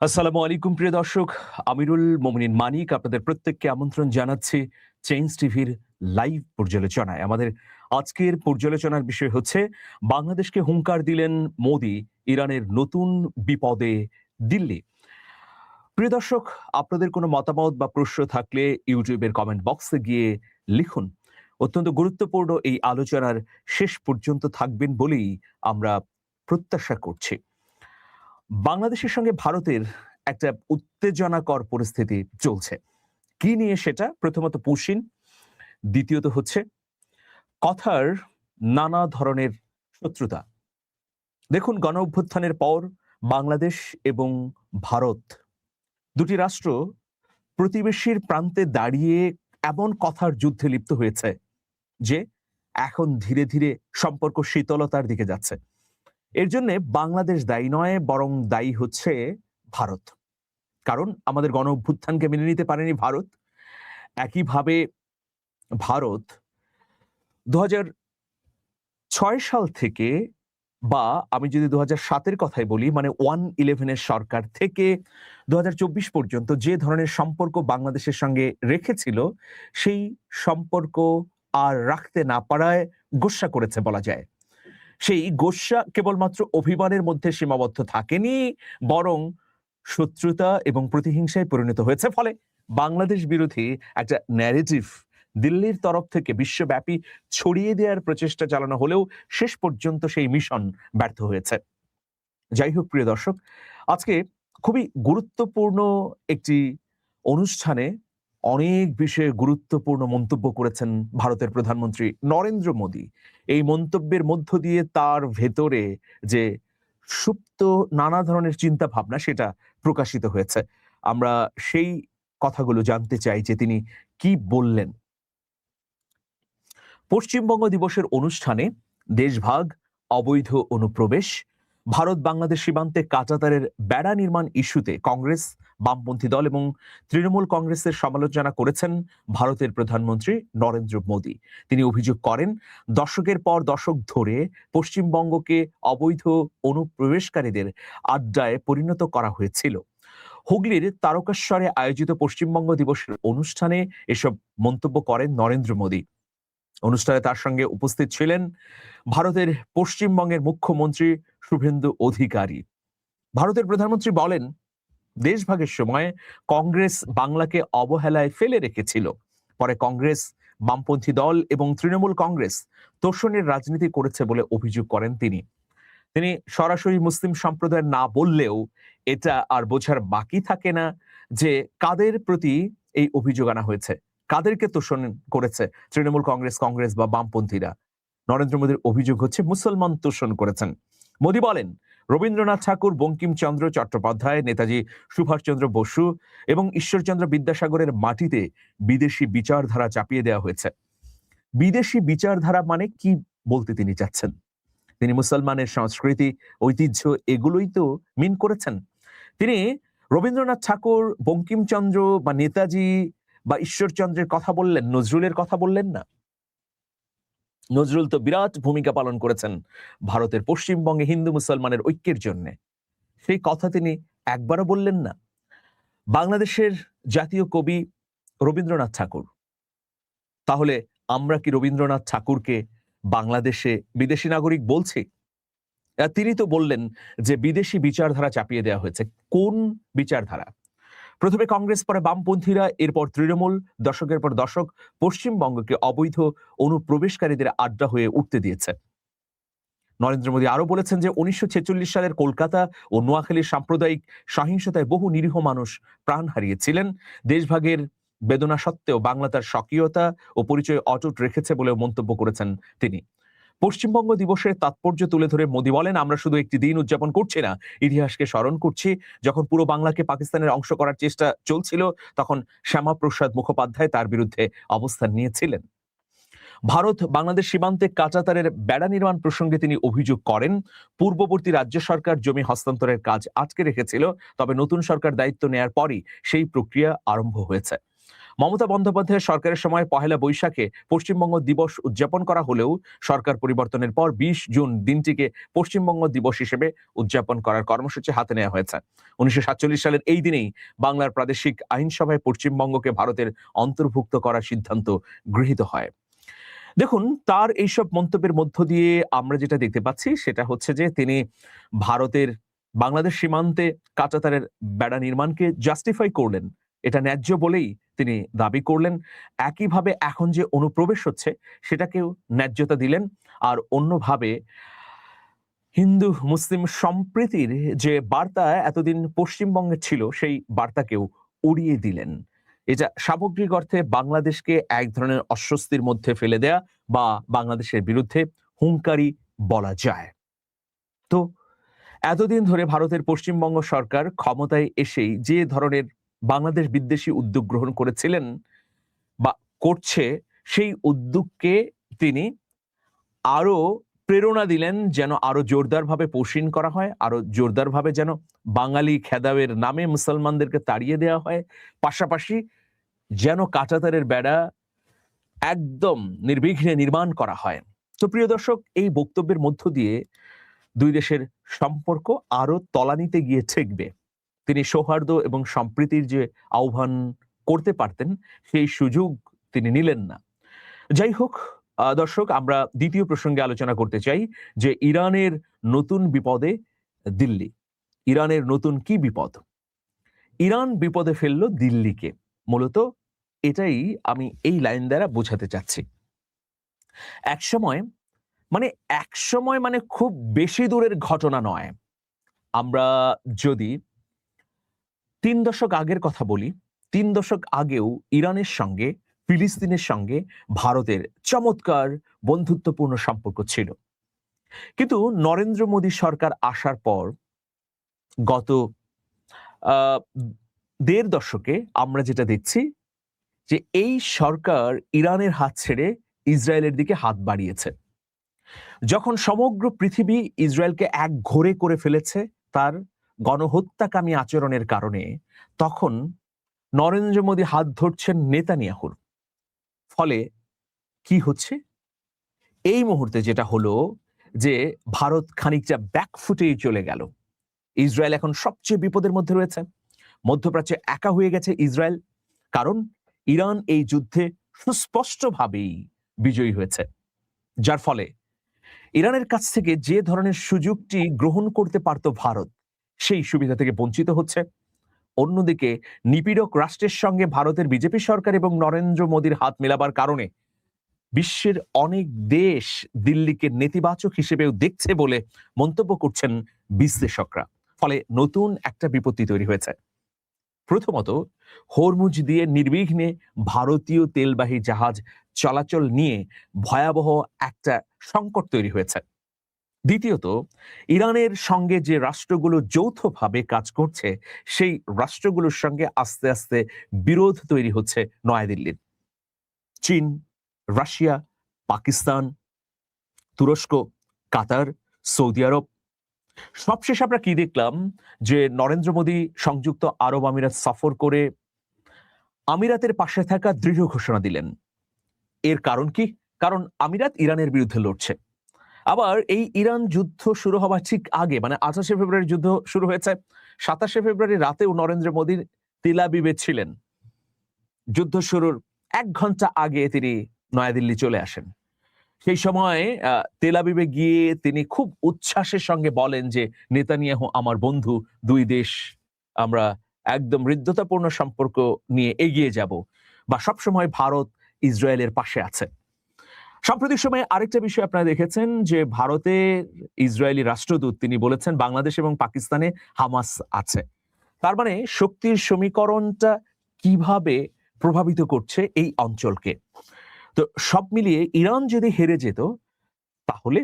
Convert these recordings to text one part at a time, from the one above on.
আসসালামু আলাইকুম প্রিয় দর্শক, আমিরুল মোমিনিন মানিক আপনাদের প্রত্যেককে আমন্ত্রণ জানাচ্ছি চেঞ্জ টিভির লাইভ পর্যালোচনায়। আমাদের আজকের পর্যালোচনার বিষয় হচ্ছে বাংলাদেশকে হুঙ্কার দিলেন মোদি, ইরানের নতুন বিপদে দিল্লি। প্রিয় দর্শক, আপনাদের কোনো মতামত বা প্রশ্ন থাকলে ইউটিউবের কমেন্ট বক্সে গিয়ে লিখুন। অত্যন্ত গুরুত্বপূর্ণ এই আলোচনার শেষ পর্যন্ত থাকবেন বলেই আমরা প্রত্যাশা করছি। বাংলাদেশের সঙ্গে ভারতের একটা উত্তেজনাকর পরিস্থিতি চলছে। কি নিয়ে সেটা? প্রথমত পুশিন, দ্বিতীয়ত হচ্ছে কথার নানা ধরনের শত্রুতা। দেখুন, গণ অভ্যুত্থানের পর বাংলাদেশ এবং ভারত দুটি রাষ্ট্র প্রতিবেশীর প্রান্তে দাঁড়িয়ে এমন কথার যুদ্ধে লিপ্ত হয়েছে যে এখন ধীরে ধীরে সম্পর্ক শীতলতার দিকে যাচ্ছে। এর জন্য বাংলাদেশ দায়ী নয়, বরং দায়ী হচ্ছে ভারত। কারণ আমাদের গণ অভ্যুত্থানকে মেনে নিতে পারেনি ভারত। একইভাবে ভারত ২০০৬ সাল থেকে, বা আমি যদি ২০০৭-এর কথাই বলি, মানে 1-11-এর সরকার থেকে ২০২৪ পর্যন্ত যে ধরনের সম্পর্ক বাংলাদেশের সঙ্গে রেখেছিল, সেই সম্পর্ক আর রাখতে না পারায় গোস্বা করেছে বলা যায়। সেই গোস্বা কেবলমাত্র অভিমানের মধ্যে সীমাবদ্ধ থাকেনি, বরং শত্রুতা এবং প্রতিহিংসায় পরিণত হয়েছে। ফলে বাংলাদেশ বিরোধী একটা ন্যারেটিভ দিল্লির তরফ থেকে বিশ্বব্যাপী ছড়িয়ে দেওয়ার প্রচেষ্টা চালানো হলেও শেষ পর্যন্ত সেই মিশন ব্যর্থ হয়েছে। যাই হোক প্রিয় দর্শক, আজকে খুবই গুরুত্বপূর্ণ একটি অনুষ্ঠানে অনেক বিষয়ে গুরুত্বপূর্ণ মন্তব্য করেছেন ভারতের প্রধানমন্ত্রী নরেন্দ্র মোদী। এই মন্তব্যের মধ্য দিয়ে তার ভেতরে যে সুপ্ত নানা ধরনের চিন্তা ভাবনা, সেটা প্রকাশিত হয়েছে। আমরা সেই কথাগুলো জানতে চাই যে তিনি কি বললেন। পশ্চিমবঙ্গ দিবসের অনুষ্ঠানে দেশভাগ, অবৈধ অনুপ্রবেশ, ভারত বাংলাদেশ সীমান্তে কাঁটাতারের বেড়া নির্মাণ ইস্যুতে কংগ্রেস, বামপন্থী দল এবং তৃণমূল কংগ্রেসের সমালোচনা করেছেন ভারতের প্রধানমন্ত্রী নরেন্দ্র মোদী। তিনি অভিযোগ করেন, দশকের পর দশক ধরে পশ্চিমবঙ্গকে অবৈধ অনুপ্রবেশকারীদের আড্ডায় পরিণত করা হয়েছিল। হুগলির তারকেশ্বরে আয়োজিত পশ্চিমবঙ্গ দিবসের অনুষ্ঠানে এসব মন্তব্য করেন নরেন্দ্র মোদী। অনুষ্ঠানে তার সঙ্গে উপস্থিত ছিলেন ভারতের পশ্চিমবঙ্গের মুখ্যমন্ত্রী শুভেন্দু অধিকারী। ভারতের প্রধানমন্ত্রী বলেন, দেশভাগের সময় কংগ্রেস বাংলাকে অবহেলায় ফেলে রেখেছিল। পরে কংগ্রেস, বামপন্থী দল এবং তৃণমূল কংগ্রেস তোষণের রাজনীতি করেছে বলে অভিযোগ করেন তিনি। তিনি সরাসরি মুসলিম সম্প্রদায় না বললেও এটা আর বোঝার বাকি থাকে না যে কাদের প্রতি এই অভিযোগ আনা হয়েছে, কাদেরকে তোষণ করেছে তৃণমূল কংগ্রেস বা বামপন্থীরা। নরেন্দ্র মোদীর অভিযোগ হচ্ছে মুসলমান তোষণ করেছেন। মোদী বলেন, রবীন্দ্রনাথ ঠাকুর, বঙ্কিমচন্দ্র চট্টোপাধ্যায়, নেতাজি সুভাষচন্দ্র বসু এবং ঈশ্বরচন্দ্র বিদ্যাসাগরের মাটিতে বিদেশি বিচারধারা চাপিয়ে দেওয়া হয়েছে। বিদেশি বিচারধারা মানে কি বলতে তিনি চাচ্ছেন? তিনি মুসলমানের সংস্কৃতি, ঐতিহ্য এগুলোই তো মিন করেছেন। তিনি রবীন্দ্রনাথ ঠাকুর, বঙ্কিমচন্দ্র বা নেতাজি বা ঈশ্বরচন্দ্রের কথা বললেন, নজরুলের কথা বললেন না। নজরুল তো বিরাট ভূমিকা পালন করেছেন ভারতের পশ্চিমবঙ্গে হিন্দু মুসলমানের ঐক্যের জন্য। সেই কথা তিনি একবারও বললেন না। বাংলাদেশের জাতীয় কবি রবীন্দ্রনাথ ঠাকুর। তাহলে আমরা কি রবীন্দ্রনাথ ঠাকুরকে বাংলাদেশে বিদেশি নাগরিক বলছি? তিনি তো বললেন যে বিদেশি বিচারধারা চাপিয়ে দেওয়া হয়েছে। কোন বিচারধারা? প্রথমে কংগ্রেস, পরে বামপন্থীরা, এরপর তৃণমূল দশকের পর দশক পশ্চিমবঙ্গকে অবৈধ অনুপ্রবেশকারীদের আড্ডা হয়ে উঠতে দিয়েছে। নরেন্দ্র মোদী আরো বলেছেন যে ১৯৪৬ সালের কলকাতা ও নোয়াখালীর সাম্প্রদায়িক সহিংসতায় বহু নিরীহ মানুষ প্রাণ হারিয়েছিলেন। দেশভাগের বেদনা সত্ত্বেও বাংলা তার স্বকীয়তা ও পরিচয় অটুট রেখেছে বলেও মন্তব্য করেছেন তিনি। পশ্চিমবঙ্গ দিবসের তাৎপর্য তুলে ধরে মোদী বলেন, আমরা শুধু একটি দিন উদযাপন করছি না, ইতিহাসকে স্মরণ করছি। যখন পুরো বাংলাকে পাকিস্তানের অংশ করার চেষ্টা চলছিল, তখন শ্যামাপ্রসাদ মুখোপাধ্যায় তার বিরুদ্ধে অবস্থান নিয়েছিলেন। ভারত বাংলাদেশ সীমান্তে কাঁটাতারের বেড়া নির্মাণ প্রসঙ্গে তিনি অভিযোগ করেন, পূর্ববর্তী রাজ্য সরকার জমি হস্তান্তরের কাজ আটকে রেখেছিল, তবে নতুন সরকার দায়িত্ব নেয়ার পরই সেই প্রক্রিয়া আরম্ভ হয়েছে। মমতা বন্দ্যোপাধ্যায় সরকারের সময় পহেলা বৈশাখে পশ্চিমবঙ্গ দিবস উদযাপন করা হলেও সরকার পরিবর্তনের পর 20 জুন দিনটিকে পশ্চিমবঙ্গ দিবস হিসেবে উদযাপন করার কর্মসূচি হাতে নেওয়া হয়েছে। 1947 সালের এই দিনেই বাংলার প্রাদেশিক আইনসভায় পশ্চিমবঙ্গকে ভারতের অন্তর্ভুক্ত করার সিদ্ধান্ত গৃহীত হয়। দেখুন, তার এইসব মন্তব্যের মধ্য দিয়ে আমরা যেটা দেখতে পাচ্ছি সেটা হচ্ছে যে তিনি ভারতের বাংলাদেশ সীমান্তে কাঁটাতারের বেড়া নির্মাণকে জাস্টিফাই করলেন, এটা ন্যায্য বলেই তিনি দাবি করলেন। একইভাবে এখন যে অনুপ্রবেশ হচ্ছে সেটাকেও ন্যায্যতা দিলেন, আর অন্যভাবে হিন্দু মুসলিম সম্প্রীতির যে বার্তা এতদিন পশ্চিমবঙ্গে ছিল সেই বার্তাকেও উড়িয়ে দিলেন। এটা সামগ্রিক অর্থে বাংলাদেশকে এক ধরনের অস্বস্তির মধ্যে ফেলে দেয়া বা বাংলাদেশের বিরুদ্ধে হুঙ্কারি বলা যায়। তো এতদিন ধরে ভারতের পশ্চিমবঙ্গ সরকার ক্ষমতায় এসেই যে ধরনের বাংলাদেশ বিদ্বেষী উদ্যোগ গ্রহণ করেছিলেন বা করছে, সেই উদ্যোগকে তিনি আরো প্রেরণা দিলেন যেন আরো জোরদারভাবে পোষণ করা হয়, আরো জোরদারভাবে যেন বাঙালি খেদাবের নামে মুসলমানদেরকে তাড়িয়ে দেওয়া হয়, পাশাপাশি যেন কাঁটাতারের বেড়া একদম নির্বিঘ্নে নির্মাণ করা হয়। তো প্রিয় দর্শক, এই বক্তব্যের মধ্য দিয়ে দুই দেশের সম্পর্ক আরো তলানিতে গিয়ে ঠেকবে। তিনি সৌহার্দ্য এবং সম্প্রীতির যে আহ্বান করতে পারতেন সেই সুযোগ তিনি নিলেন না। যাই হোক দর্শক, আমরা দ্বিতীয় প্রসঙ্গে আলোচনা করতে চাই যে ইরানের নতুন বিপদে দিল্লি। ইরানের নতুন কি বিপদ? ইরান বিপদে ফেললো দিল্লিকে, মূলত এটাই আমি এই লাইন দ্বারা বোঝাতে চাচ্ছি। একসময় মানে খুব বেশি দূরের ঘটনা নয়। আমরা যদি 3 দশক আগের কথা বলি, 3 দশক আগেও ইরানের সঙ্গে ফিলিস্তিনের সঙ্গে ভারতের চমৎকার বন্ধুত্বপূর্ণ সম্পর্ক ছিল। কিন্তু নরেন্দ্র মোদী সরকার আসার পর গত 1.5 দশকে আমরা যেটা দেখছি যে এই সরকার ইরানের হাত ছেড়ে ইসরায়েলের দিকে হাত বাড়িয়েছে। যখন সমগ্র পৃথিবী ইসরায়েলকে একঘরে করে ফেলেছে তার গণহত্যাকামী আচরণের কারণে, তখন নরেন্দ্র মোদী হাত ধরছেন নেতানিয়াহুর। ফলে কি হচ্ছে? এই মুহূর্তে যেটা হলো যে ভারত খানিকটা ব্যাকফুটেই চলে গেল। ইসরায়েল এখন সবচেয়ে বিপদের মধ্যে রয়েছে। মধ্যপ্রাচ্যে একা হয়ে গেছে ইসরায়েল, কারণ ইরান এই যুদ্ধে সুস্পষ্টভাবেই বিজয়ী হয়েছে। যার ফলে ইরানের কাছ থেকে যে ধরনের সুযোগটি গ্রহণ করতে পারত ভারত, সেই সুবিধা থেকে বঞ্চিত হচ্ছে। অন্যদিকে নিপীড়ক রাষ্ট্রের সঙ্গে ভারতের বিজেপি সরকার এবং নরেন্দ্র মোদীর হাত মেলাবার কারণে বিশ্বের অনেক দেশ দিল্লিকে নেতিবাচক হিসেবেও দেখছে বলে মন্তব্য করছেন বিশ্লেষকরা। ফলে নতুন একটা বিপত্তি তৈরি হয়েছে। প্রথমত, হরমুজ দিয়ে নির্বিঘ্নে ভারতীয় তেলবাহী জাহাজ চলাচল নিয়ে ভয়াবহ একটা সংকট তৈরি হয়েছে। দ্বিতীয়ত, ইরানের সঙ্গে যে রাষ্ট্রগুলো যৌথভাবে কাজ করছে সেই রাষ্ট্রগুলোর সঙ্গে আস্তে আস্তে বিরোধ তৈরি হচ্ছে নয়াদিল্লির। চীন, রাশিয়া, পাকিস্তান, তুরস্ক, কাতার, সৌদি আরব। সবশেষে আমরা কি দেখলাম যে নরেন্দ্র মোদী সংযুক্ত আরব আমিরাত সফর করে আমিরাতের পাশে থাকা দৃঢ় ঘোষণা দিলেন। এর কারণ কি? কারণ আমিরাত ইরানের বিরুদ্ধে লড়ছে। আবার এই ইরান যুদ্ধ শুরু হবার ঠিক আগে, মানে 28শে ফেব্রুয়ারি যুদ্ধ শুরু হয়েছে, 27শে ফেব্রুয়ারি রাতেও নরেন্দ্র মোদী তেল আবিবে ছিলেন। যুদ্ধ শুরুর 1 ঘন্টা আগে তিনি নয়াদিল্লি চলে আসেন। সেই সময় তেল আবিবে গিয়ে তিনি খুব উচ্ছ্বাসের সঙ্গে বলেন যে নেতানিয়াহু আমার বন্ধু, 2 দেশ আমরা একদম হৃদ্যতাপূর্ণ সম্পর্ক নিয়ে এগিয়ে যাব, বা সবসময় ভারত ইসরায়েলের পাশে আছে। সাম্প্রতিক সময়ে আরেকটা বিষয় আপনারা দেখেছেন যে ভারতের ইসরায়েলি রাষ্ট্রদূত তিনি বলেছেন বাংলাদেশ এবং পাকিস্তানে হামাস আছে। তার মানে শক্তির সমীকরণটা কিভাবে প্রভাবিত করছে এই অঞ্চলকে। তো সব মিলিয়ে ইরান যদি হেরে যেত তাহলে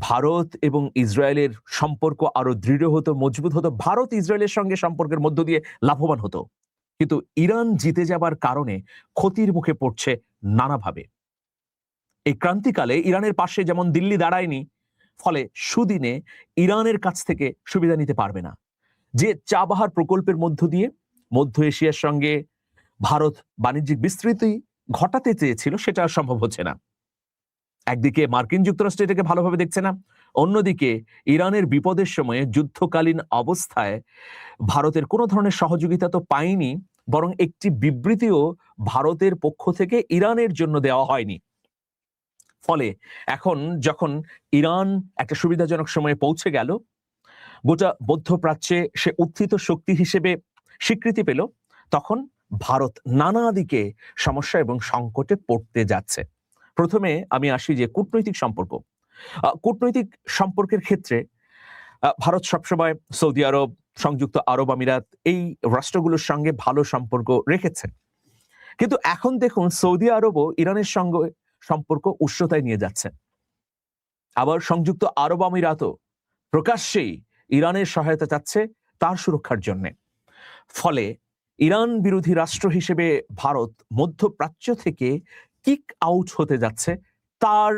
ভারত এবং ইসরায়েলের সম্পর্ক আরো দৃঢ় হতো, মজবুত হতো, ভারত ইসরায়েলের সঙ্গে সম্পর্কের মধ্য দিয়ে লাভবান হতো। কিন্তু ইরান জিতে যাবার কারণে ক্ষতির মুখে পড়ছে নানাভাবে। এই ক্রান্তিকালে ইরানের পাশে যেমন দিল্লি দাঁড়ায়নি, ফলে সুদিনে ইরানের কাছ থেকে সুবিধা নিতে পারবে না। যে চাবাহার প্রকল্পের মধ্য দিয়ে মধ্য এশিয়ার সঙ্গে ভারত বাণিজ্যিক বিস্তৃতি ঘটাতে চেয়েছিল, সেটা আর সম্ভব হচ্ছে না। একদিকে মার্কিন যুক্তরাষ্ট্র এটাকে ভালোভাবে দেখছে না, অন্যদিকে ইরানের বিপদের সময়ে যুদ্ধকালীন অবস্থায় ভারতের কোনো ধরনের সহযোগিতা তো পায়নি, বরং একটি বিবৃতিও ভারতের পক্ষ থেকে ইরানের জন্য দেওয়া হয়নি। ফলে এখন যখন ইরান একটা সুবিধাজনক সময়ে পৌঁছে গেল, গোটা মধ্যপ্রাচ্যে সে উত্থিত শক্তি হিসেবে স্বীকৃতি পেল, তখন ভারত নানা দিকে সমস্যা এবং সংকটে পড়তে যাচ্ছে। প্রথমে আমি আসি যে কূটনৈতিক সম্পর্ক। কূটনৈতিক সম্পর্কের ক্ষেত্রে ভারত সবসময় সৌদি আরব, সংযুক্ত আরব আমিরাত এই রাষ্ট্রগুলোর সঙ্গে ভালো সম্পর্ক রেখেছে। কিন্তু এখন দেখুন সৌদি আরবও ইরানের সঙ্গে সম্পর্ক উষ্ণতায় নিয়ে যাচ্ছে। আবার সংযুক্ত আরব আমিরাতও প্রকাশ্যেই ইরানের সহায়তা চাচ্ছে তার সুরক্ষার জন্য। ফলে ইরান বিরোধী রাষ্ট্র হিসেবে ভারত মধ্যপ্রাচ্য থেকে কিক আউট হতে যাচ্ছে তার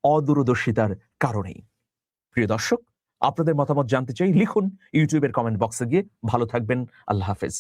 অদূরদর্শিতার কারণেই। প্রিয় দর্শক, আপনাদের মতামত জানতে চাই, লিখুন ইউটিউবের কমেন্ট বক্সে গিয়ে। ভালো থাকবেন, আল্লাহ হাফেজ।